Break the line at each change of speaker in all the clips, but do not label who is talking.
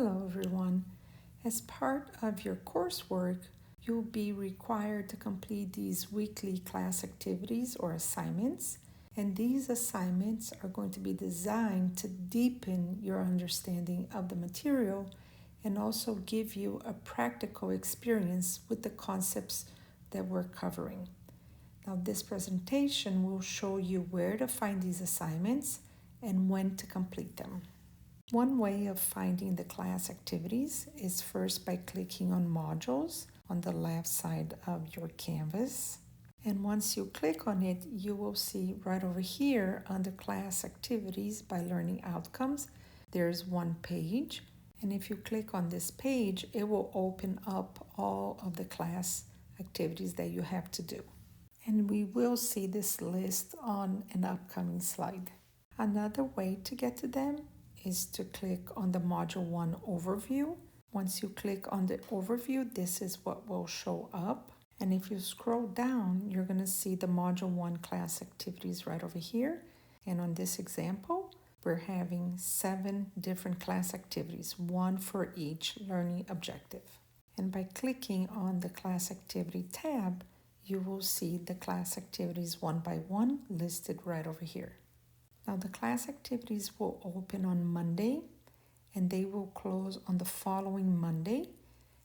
Hello everyone. As part of your coursework, you'll be required to complete these weekly class activities or assignments, and these assignments are going to be designed to deepen your understanding of the material and also give you a practical experience with the concepts that we're covering. Now, this presentation will show you where to find these assignments and when to complete them. One way of finding the class activities is first by clicking on modules on the left side of your canvas. And once you click on it, you will see right over here under class activities by learning outcomes, there's one page. And if you click on this page, it will open up all of the class activities that you have to do. And we will see this list on an upcoming slide. Another way to get to them is to click on the Module 1 overview. Once you click on the overview, this is what will show up. And if you scroll down, you're going to see the Module 1 class activities right over here. And on this example, we're having 7 different class activities, one for each learning objective. And by clicking on the class activity tab, you will see the class activities one by one listed right over here. Now the class activities will open on Monday and they will close on the following Monday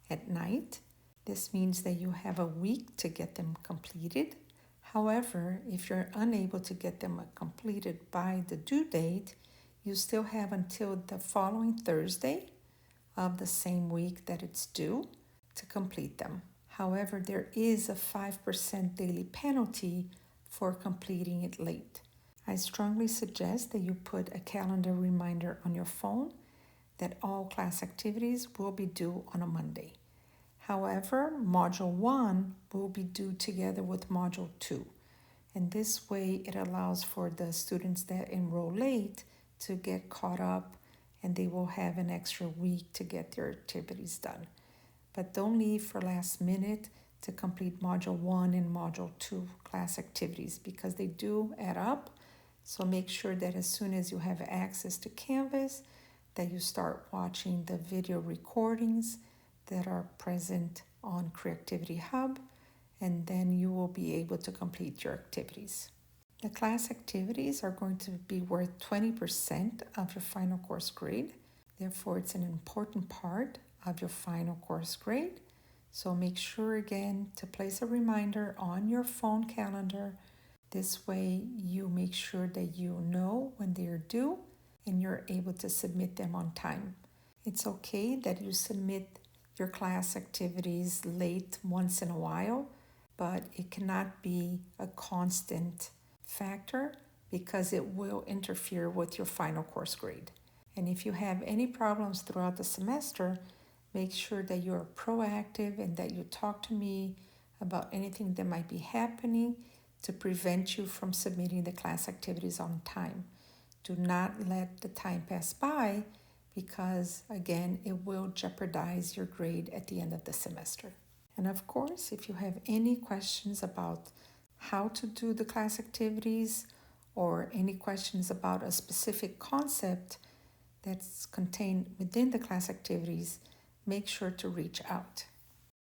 at night. This means that you have a week to get them completed. However, if you're unable to get them completed by the due date, you still have until the following Thursday of the same week that it's due to complete them. However, there is a 5% daily penalty for completing it late. I strongly suggest that you put a calendar reminder on your phone that all class activities will be due on a Monday. However, Module 1 will be due together with Module 2. And this way it allows for the students that enroll late to get caught up and they will have an extra week to get their activities done. But don't leave for last minute to complete Module 1 and Module 2 class activities because they do add up. So make sure that as soon as you have access to Canvas, that you start watching the video recordings that are present on Creativity Hub, and then you will be able to complete your activities. The class activities are going to be worth 20% of your final course grade. Therefore, it's an important part of your final course grade. So make sure again to place a reminder on your phone calendar. This way you make sure that you know when they're due and you're able to submit them on time. It's okay that you submit your class activities late once in a while, but it cannot be a constant factor because it will interfere with your final course grade. And if you have any problems throughout the semester, make sure that you're proactive and that you talk to me about anything that might be happening to prevent you from submitting the class activities on time. Do not let the time pass by because, again, it will jeopardize your grade at the end of the semester. And of course, if you have any questions about how to do the class activities or any questions about a specific concept that's contained within the class activities, make sure to reach out.